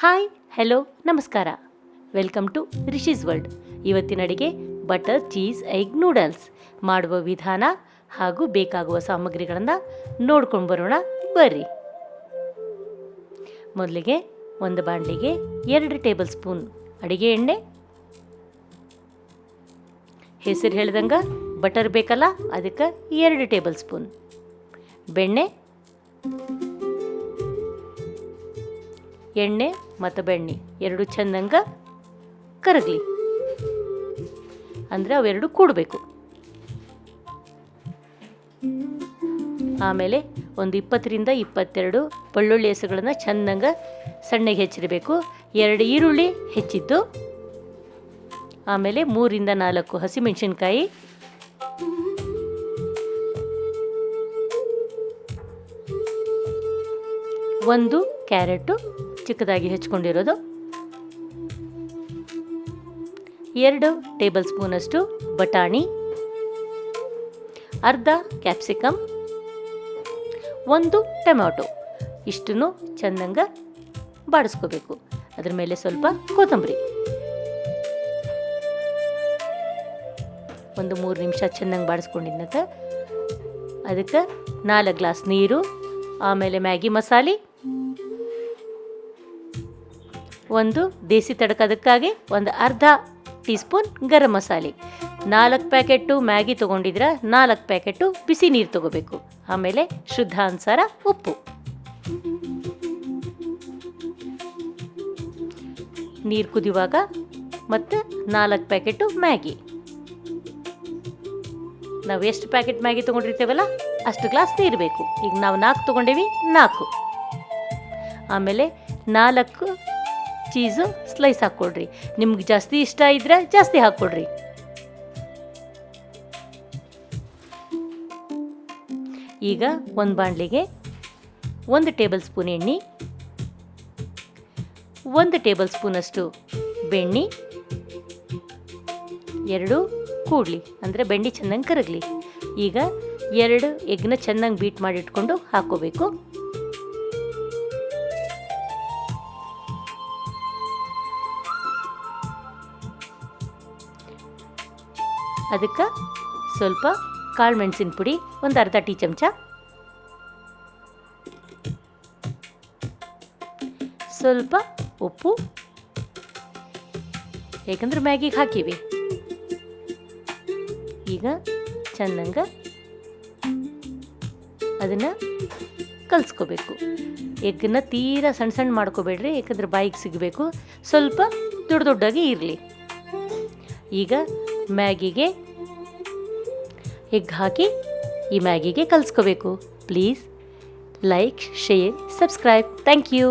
Hi, hello, ನಮಸ್ಕಾರ. Welcome to Rishi's world. ಇವತ್ತಿನ ಅಡಿಗೆ ಬಟರ್ ಚೀಸ್ ಎಗ್ ನೂಡಲ್ಸ್ ಮಾಡುವ ವಿಧಾನ ಹಾಗೂ ಬೇಕಾಗುವ ಸಾಮಗ್ರಿಗಳನ್ನು ನೋಡ್ಕೊಂಡು ಬರೋಣ ಬರ್ರಿ. ಮೊದಲಿಗೆ ಒಂದು ಬಾಣಲಿಗೆ 2 ಟೇಬಲ್ ಸ್ಪೂನ್ ಅಡಿಗೆ ಎಣ್ಣೆ, ಹೆಸರು ಹೇಳ್ದಂಗೆ ಬಟರ್ ಬೇಕಲ್ಲ ಅದಕ್ಕೆ 2 ಟೇಬಲ್ ಸ್ಪೂನ್ ಬೆಣ್ಣೆ, ಎಣ್ಣೆ ಮತ್ತು ಬೆಣ್ಣೆ ಎರಡು ಚೆಂದಂಗೆ ಕರಗಲಿ, ಅಂದರೆ ಅವೆರಡು ಕೂಡಬೇಕು. ಆಮೇಲೆ ಒಂದು 20ರಿಂದ 22 ಬೆಳ್ಳುಳ್ಳಿ ಹೆಸರುಗಳನ್ನು ಚೆಂದಂಗೆ ಸಣ್ಣಗೆ ಹೆಚ್ಚಿರಬೇಕು. 2 ಈರುಳ್ಳಿ ಹೆಚ್ಚಿದ್ದು, ಆಮೇಲೆ 3ರಿಂದ 4 ಹಸಿಮೆಣಸಿನ್ಕಾಯಿ, 1 ಕ್ಯಾರೆಟು ಚಿಕ್ಕದಾಗಿ ಹೆಚ್ಚಿಕೊಂಡಿರೋದು, 2 ಟೇಬಲ್ ಸ್ಪೂನಷ್ಟು ಬಟಾಣಿ, ಅರ್ಧ ಕ್ಯಾಪ್ಸಿಕಮ್, 1 ಟೊಮ್ಯಾಟೊ. ಇಷ್ಟನ್ನು ಚೆಂದಂಗೆ ಬಾಡಿಸ್ಕೋಬೇಕು. ಅದ್ರ ಮೇಲೆ ಸ್ವಲ್ಪ ಕೊತ್ತಂಬರಿ. ಒಂದು 3 ನಿಮಿಷ ಚೆಂದಂಗೆ ಬಾಡಿಸ್ಕೊಂಡಿದ್ನಂತ ಅದಕ್ಕೆ 4 ಗ್ಲಾಸ್ ನೀರು, ಆಮೇಲೆ ಮ್ಯಾಗಿ ಮಸಾಲೆ, ಒಂದು ದೇಸಿ ತಡಕದಕ್ಕಾಗಿ ಒಂದು ಅರ್ಧ tea spoon garam masala, 4 packet Maggi ತೊಗೊಂಡಿದ್ರೆ 4 packet ಬಿಸಿ ನೀರು ತೊಗೋಬೇಕು. ಆಮೇಲೆ ಶುದ್ಧಾನುಸಾರ ಉಪ್ಪು. ನೀರು ಕುದಿಯುವಾಗ ಮತ್ತು 4 ಪ್ಯಾಕೆಟು ಮ್ಯಾಗಿ. ನಾವು ಎಷ್ಟು ಪ್ಯಾಕೆಟ್ ಮ್ಯಾಗಿ ತೊಗೊಂಡಿರ್ತೇವಲ್ಲ ಅಷ್ಟು ಗ್ಲಾಸ್ ನೀರು ಬೇಕು. ಈಗ ನಾವು 4 ತೊಗೊಂಡೇವಿ, 4. ಆಮೇಲೆ 4 ಚೀಸು ಸ್ಲೈಸ್ ಹಾಕ್ಕೊಡ್ರಿ. ನಿಮ್ಗೆ ಜಾಸ್ತಿ ಇಷ್ಟ ಇದ್ದರೆ ಜಾಸ್ತಿ ಹಾಕ್ಕೊಡ್ರಿ. ಈಗ ಒಂದು ಬಾಣಲಿಗೆ 1 ಟೇಬಲ್ ಸ್ಪೂನ್ ಎಣ್ಣೆ, 1 ಟೇಬಲ್ ಸ್ಪೂನಷ್ಟು ಬೆಣ್ಣೆ, 2 ಕೂಡಲಿ ಅಂದರೆ ಬೆಣ್ಣೆ ಚೆನ್ನಾಗಿ ಕರಗಲಿ. ಈಗ 2 ಎಗ್ನ ಚೆನ್ನಾಗಿ ಬೀಟ್ ಮಾಡಿಟ್ಕೊಂಡು ಹಾಕ್ಕೋಬೇಕು. ಅದಕ್ಕೆ ಸ್ವಲ್ಪ ಕಾಳು ಮೆಣಸಿನ ಪುಡಿ, ಒಂದು ಅರ್ಧ ಟೀ ಚಮಚ, ಸ್ವಲ್ಪ ಉಪ್ಪು, ಏಕೆಂದ್ರೆ ಮ್ಯಾಗಿಗೆ ಹಾಕಿವಿ. ಈಗ ಚೆನ್ನಾಗ ಅದನ್ನು ಕಲಿಸ್ಕೋಬೇಕು. ಎಗ್ಗನ್ನ ತೀರಾ ಸಣ್ಣ ಸಣ್ಣ ಮಾಡ್ಕೋಬೇಡ್ರಿ, ಏಕೆಂದ್ರೆ ಬಾಯಿಗೆ ಸಿಗಬೇಕು. ಸ್ವಲ್ಪ ದೊಡ್ಡ ದೊಡ್ಡದಾಗಿ ಇರಲಿ. ಈಗ ಮ್ಯಾಗಿಗೆ ಎಗ್ ಹಾಕಿ ಈ ಮ್ಯಾಗಿಗೆ ಕಲಿಸ್ಕೋಬೇಕು. Please like, share, subscribe. Thank you.